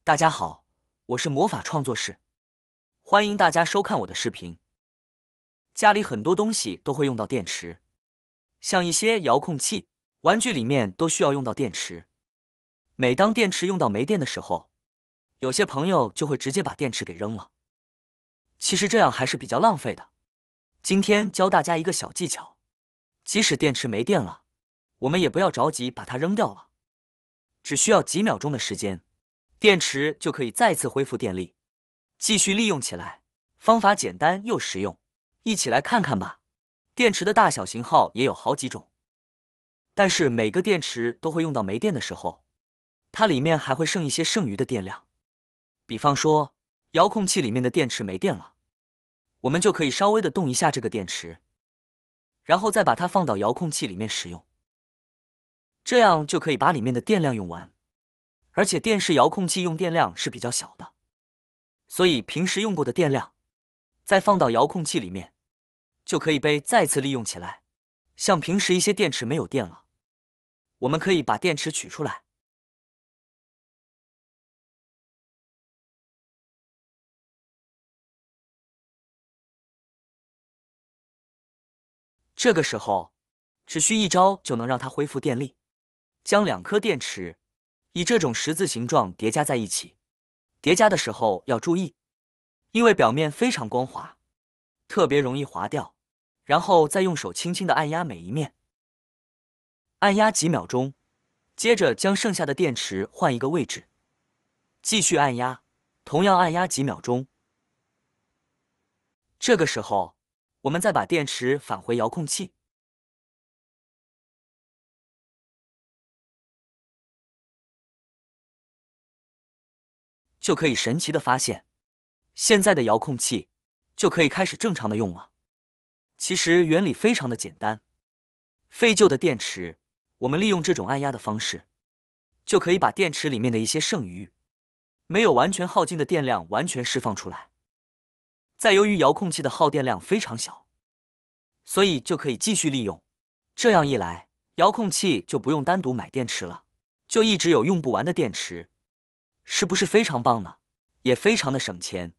大家好，我是魔法创作室，欢迎大家收看我的视频。家里很多东西都会用到电池，像一些遥控器、玩具里面都需要用到电池。每当电池用到没电的时候，有些朋友就会直接把电池给扔了。其实这样还是比较浪费的。今天教大家一个小技巧，即使电池没电了，我们也不要着急把它扔掉了，只需要几秒钟的时间，电池就可以再次恢复电力，继续利用起来。方法简单又实用，一起来看看吧。电池的大小型号也有好几种，但是每个电池都会用到没电的时候，它里面还会剩一些剩余的电量。比方说，遥控器里面的电池没电了，我们就可以稍微的动一下这个电池，然后再把它放到遥控器里面使用，这样就可以把里面的电量用完。而且电视遥控器用电量是比较小的，所以平时用过的电量再放到遥控器里面，就可以被再次利用起来。像平时一些电池没有电了，我们可以把电池取出来，这个时候只需一招就能让它恢复电力。将两颗电池以这种十字形状叠加在一起，叠加的时候要注意，因为表面非常光滑，特别容易滑掉。然后再用手轻轻地按压每一面，按压几秒钟，接着将剩下的电池换一个位置，继续按压，同样按压几秒钟。这个时候，我们再把电池返回遥控器，就可以神奇的发现，现在的遥控器就可以开始正常的用了。其实原理非常的简单，废旧的电池，我们利用这种按压的方式，就可以把电池里面的一些剩余、没有完全耗尽的电量完全释放出来。再由于遥控器的耗电量非常小，所以就可以继续利用。这样一来，遥控器就不用单独买电池了，就一直有用不完的电池，是不是非常棒呢？也非常的省钱。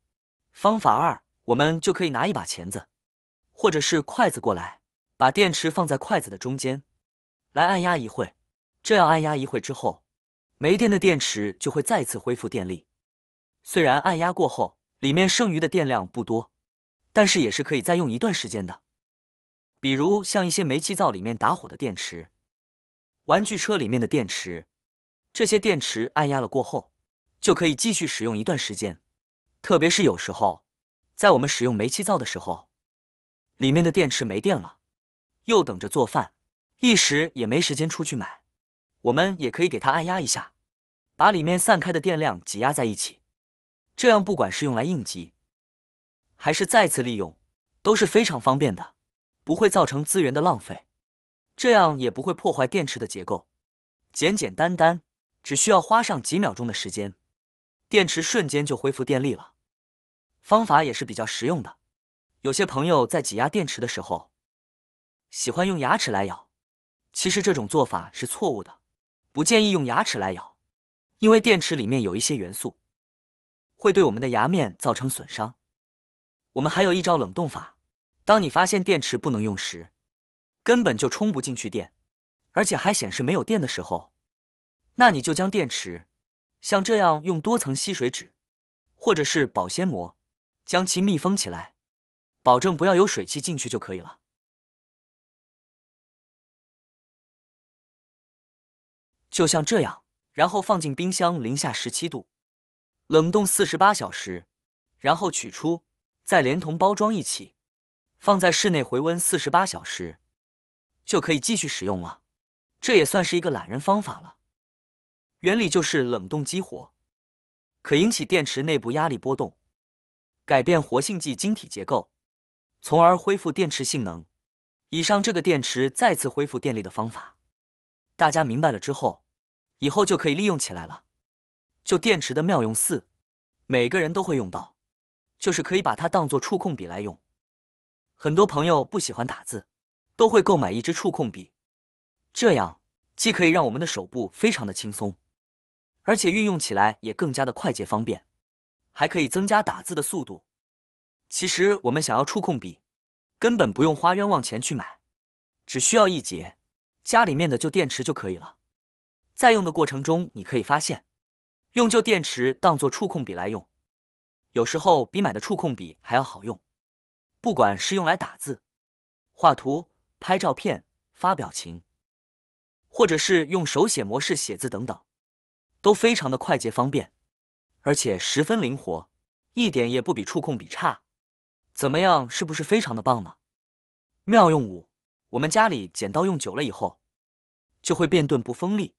方法二，我们就可以拿一把钳子或者是筷子过来，把电池放在筷子的中间，来按压一会。这样按压一会之后，没电的电池就会再次恢复电力。虽然按压过后，里面剩余的电量不多，但是也是可以再用一段时间的。比如像一些煤气灶里面打火的电池，玩具车里面的电池，这些电池按压了过后，就可以继续使用一段时间。特别是有时候，在我们使用煤气灶的时候，里面的电池没电了，又等着做饭，一时也没时间出去买，我们也可以给它按压一下，把里面散开的电量挤压在一起。这样不管是用来应急，还是再次利用，都是非常方便的，不会造成资源的浪费，这样也不会破坏电池的结构。简简单单，只需要花上几秒钟的时间，电池瞬间就恢复电力了。方法也是比较实用的。有些朋友在挤压电池的时候，喜欢用牙齿来咬，其实这种做法是错误的，不建议用牙齿来咬，因为电池里面有一些元素，会对我们的牙面造成损伤。我们还有一招冷冻法，当你发现电池不能用时，根本就充不进去电，而且还显示没有电的时候，那你就将电池像这样用多层吸水纸或者是保鲜膜将其密封起来，保证不要有水汽进去就可以了。就像这样，然后放进冰箱零下17度，冷冻48小时，然后取出，再连同包装一起放在室内回温48小时，就可以继续使用了。这也算是一个懒人方法了。原理就是冷冻激活，可引起电池内部压力波动，改变活性剂晶体结构，从而恢复电池性能。以上这个电池再次恢复电力的方法，大家明白了之后，以后就可以利用起来了。就电池的妙用4，每个人都会用到，就是可以把它当作触控笔来用。很多朋友不喜欢打字，都会购买一支触控笔，这样既可以让我们的手部非常的轻松，而且运用起来也更加的快捷方便，还可以增加打字的速度。其实我们想要触控笔，根本不用花冤枉钱去买，只需要一节家里面的旧电池就可以了。在用的过程中，你可以发现，用旧电池当做触控笔来用，有时候比买的触控笔还要好用。不管是用来打字、画图、拍照片、发表情，或者是用手写模式写字等等，都非常的快捷方便，而且十分灵活，一点也不比触控笔差。怎么样，是不是非常的棒呢？妙用5，我们家里剪刀用久了以后，就会变钝不锋利，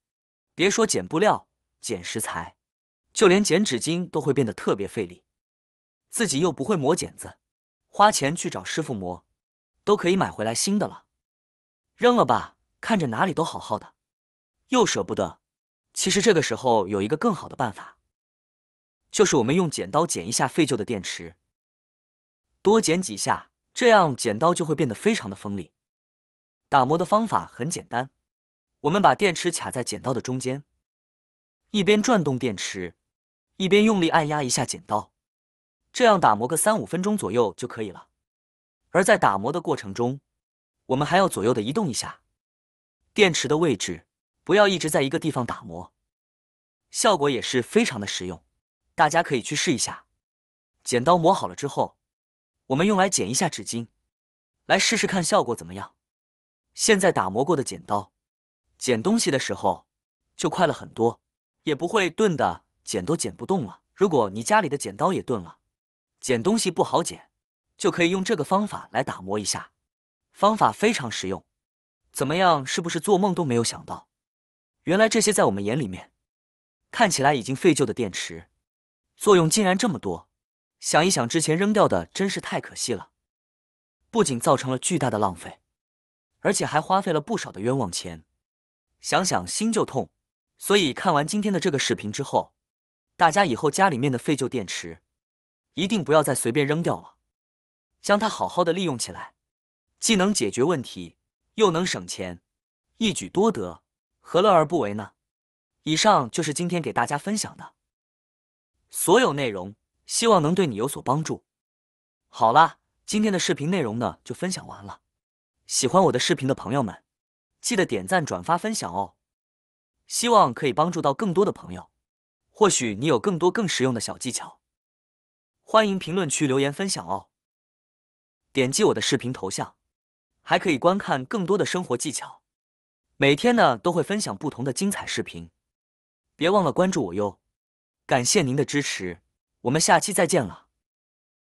别说剪布料、剪食材，就连剪纸巾都会变得特别费力。自己又不会磨剪子，花钱去找师傅磨，都可以买回来新的了。扔了吧，看着哪里都好好的，又舍不得。其实这个时候有一个更好的办法，就是我们用剪刀剪一下废旧的电池，多剪几下，这样剪刀就会变得非常的锋利。打磨的方法很简单，我们把电池卡在剪刀的中间，一边转动电池，一边用力按压一下剪刀，这样打磨个3-5分钟左右就可以了。而在打磨的过程中，我们还要左右的移动一下电池的位置，不要一直在一个地方打磨，效果也是非常的实用，大家可以去试一下。剪刀磨好了之后，我们用来剪一下纸巾，来试试看效果怎么样。现在打磨过的剪刀，剪东西的时候就快了很多，也不会钝的剪都剪不动了。如果你家里的剪刀也钝了，剪东西不好剪，就可以用这个方法来打磨一下，方法非常实用。怎么样，是不是做梦都没有想到，原来这些在我们眼里面看起来已经废旧的电池，作用竟然这么多。想一想之前扔掉的真是太可惜了，不仅造成了巨大的浪费，而且还花费了不少的冤枉钱，想想心就痛。所以看完今天的这个视频之后，大家以后家里面的废旧电池一定不要再随便扔掉了，将它好好的利用起来，既能解决问题，又能省钱，一举多得，何乐而不为呢？以上就是今天给大家分享的所有内容，希望能对你有所帮助。好啦，今天的视频内容呢就分享完了。喜欢我的视频的朋友们，记得点赞、转发、分享哦。希望可以帮助到更多的朋友。或许你有更多更实用的小技巧，欢迎评论区留言分享哦。点击我的视频头像，还可以观看更多的生活技巧。每天呢都会分享不同的精彩视频，别忘了关注我哟。感谢您的支持，我们下期再见了。